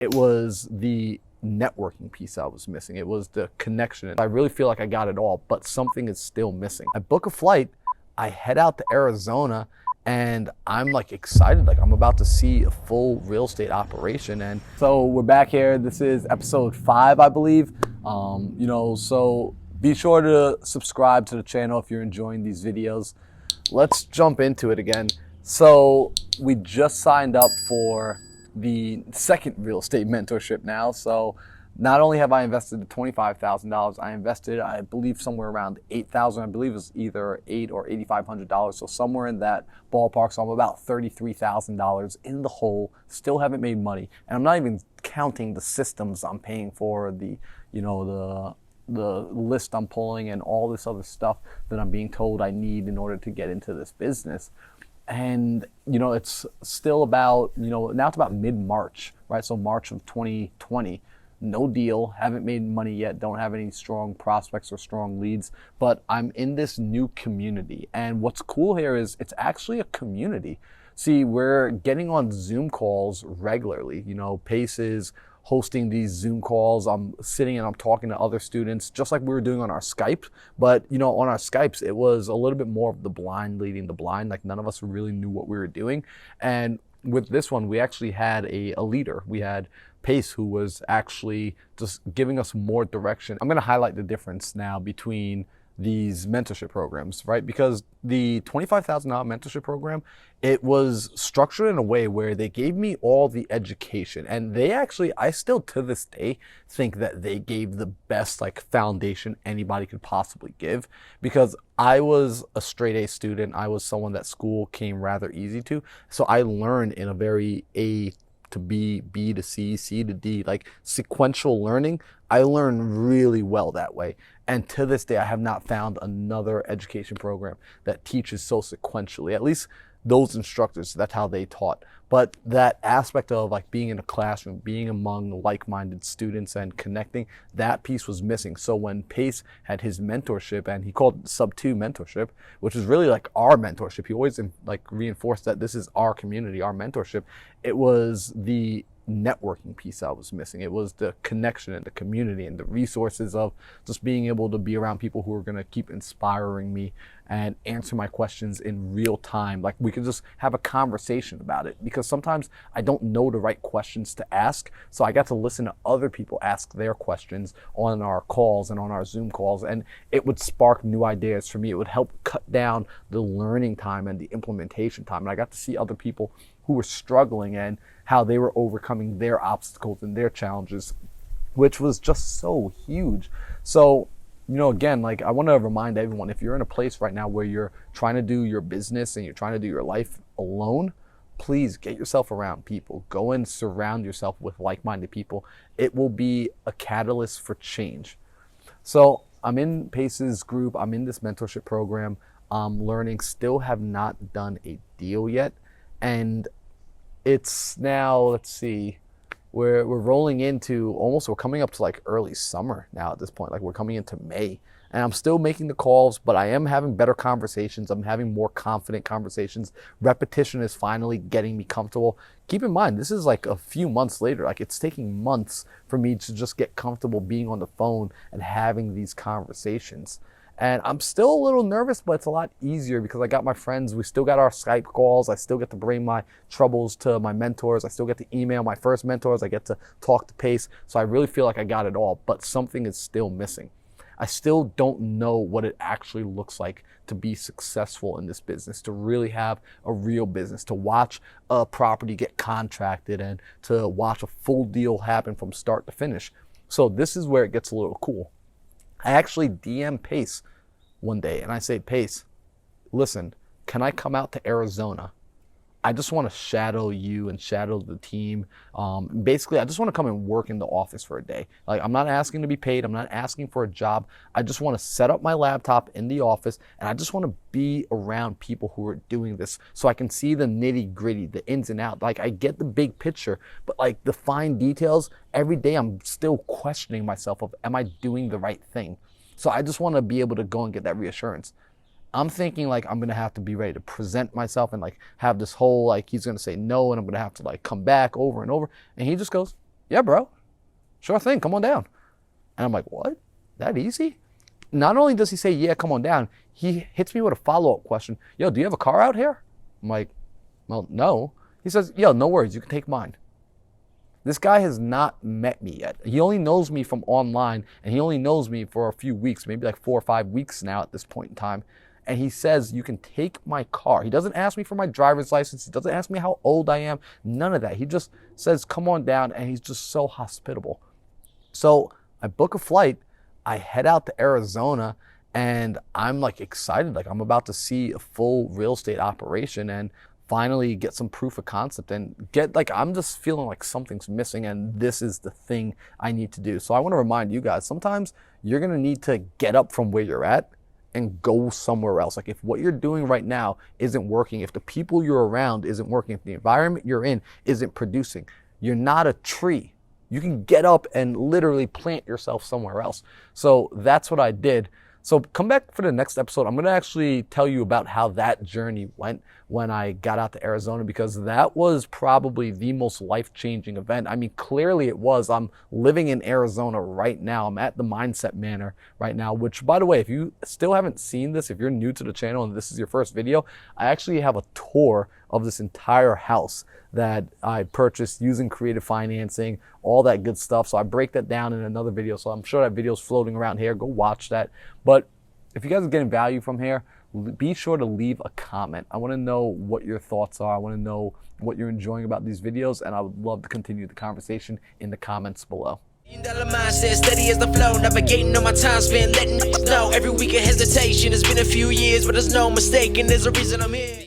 It was the networking piece I was missing. It was the connection. I really feel like I got it all, but something is still missing. I book a flight, I head out to Arizona, and I'm like excited. Like I'm about to see a full real estate operation. And so we're back here. This is episode 5, I believe. So be sure to subscribe to the channel if you're enjoying these videos. Let's jump into it again. So we just signed up for the second real estate mentorship now. So not only have I invested the $25,000, I invested, I believe, somewhere around $8,000. I believe it was either $800 or $8,500. So somewhere in that ballpark. So I'm about $33,000 in the hole. Still haven't made money, and I'm not even counting the systems I'm paying for, the list I'm pulling, and all this other stuff that I'm being told I need in order to get into this business. And, it's still about, now it's about mid-March, right? So March of 2020, no deal, haven't made money yet, don't have any strong prospects or strong leads, but I'm in this new community. And what's cool here is it's actually a community. See, we're getting on Zoom calls regularly. Pace is hosting these Zoom calls. I'm sitting and I'm talking to other students, just like we were doing on our Skype. But, on our Skypes, it was a little bit more of the blind leading the blind. Like none of us really knew what we were doing. And with this one, we actually had a leader. We had Pace, who was actually just giving us more direction. I'm going to highlight the difference now between these mentorship programs, right? Because the $25,000 mentorship program, it was structured in a way where they gave me all the education, and I still to this day think that they gave the best foundation anybody could possibly give, because I was a straight A student. I was someone that school came rather easy to. So I learned in a very A to B, B to C, C to D, sequential learning. I learned really well that way. And to this day, I have not found another education program that teaches so sequentially. At least those instructors, that's how they taught. But that aspect of being in a classroom, being among like-minded students and connecting, that piece was missing. So when Pace had his mentorship, and he called it Subto mentorship, which is really our mentorship, he always reinforced that this is our community, our mentorship. It was the networking piece I was missing. It was the connection and the community and the resources of just being able to be around people who are going to keep inspiring me and answer my questions in real time. We could just have a conversation about it, because sometimes I don't know the right questions to ask. So I got to listen to other people ask their questions on our calls and on our Zoom calls, and it would spark new ideas for me. It would help cut down the learning time and the implementation time. And I got to see other people who were struggling and how they were overcoming their obstacles and their challenges, which was just so huge. So, again, I want to remind everyone, if you're in a place right now where you're trying to do your business and you're trying to do your life alone, please get yourself around people. Go and surround yourself with like-minded people. It will be a catalyst for change. So I'm in Pace's group. I'm in this mentorship program. I'm learning, still have not done a deal yet. And it's now, let's see, we're rolling into we're coming up to early summer now at this point. We're coming into May, and I'm still making the calls, but I am having better conversations. I'm having more confident conversations. Repetition is finally getting me comfortable. Keep in mind, this is a few months later. It's taking months for me to just get comfortable being on the phone and having these conversations. And I'm still a little nervous, but it's a lot easier because I got my friends. We still got our Skype calls. I still get to bring my troubles to my mentors. I still get to email my first mentors. I get to talk to Pace. So I really feel like I got it all, but something is still missing. I still don't know what it actually looks like to be successful in this business, to really have a real business, to watch a property get contracted and to watch a full deal happen from start to finish. So this is where it gets a little cool. I actually DM Pace one day and I say, Pace, listen, can I come out to Arizona? I just want to shadow you and shadow the team. Basically, I just want to come and work in the office for a day. I'm not asking to be paid. I'm not asking for a job. I just want to set up my laptop in the office, and I just want to be around people who are doing this so I can see the nitty gritty, the ins and outs. I get the big picture, but the fine details, every day I'm still questioning myself of, am I doing the right thing? So I just want to be able to go and get that reassurance. I'm thinking I'm going to have to be ready to present myself and have this whole, he's going to say no, and I'm going to have to come back over and over. And he just goes, yeah, bro, sure thing, come on down. And I'm like, what? That easy? Not only does he say, yeah, come on down, he hits me with a follow-up question. Yo, do you have a car out here? I'm like, well, no. He says, yo, no worries, you can take mine. This guy has not met me yet. He only knows me from online, and he only knows me for a few weeks, maybe like 4 or 5 weeks now at this point in time. And he says, you can take my car. He doesn't ask me for my driver's license. He doesn't ask me how old I am. None of that. He just says, come on down, and he's just so hospitable. So I book a flight. I head out to Arizona, and I'm like excited. Like I'm about to see a full real estate operation and finally get some proof of concept and get like, I'm just feeling like something's missing and this is the thing I need to do. So I want to remind you guys, sometimes you're going to need to get up from where you're at and go somewhere else. Like if what you're doing right now isn't working, if the people you're around isn't working, if the environment you're in isn't producing, you're not a tree. You can get up and literally plant yourself somewhere else. So that's what I did. So come back for the next episode. I'm going to actually tell you about how that journey went when I got out to Arizona, because that was probably the most life-changing event. I mean, clearly it was. I'm living in Arizona right now. I'm at the Mindset Manor right now, which, by the way, if you still haven't seen this, if you're new to the channel and this is your first video, I actually have a tour of this entire house that I purchased using creative financing, all that good stuff. So I break that down in another video. So I'm sure that video's floating around here. Go watch that. But if you guys are getting value from here, be sure to leave a comment. I want to know what your thoughts are. I want to know what you're enjoying about these videos, and I would love to continue the conversation in the comments below. Dollar mindset, steady as the flow, navigating on my time spent, letting know every week a hesitation. It's been a few years, but there's no mistake, and there's a reason I'm here.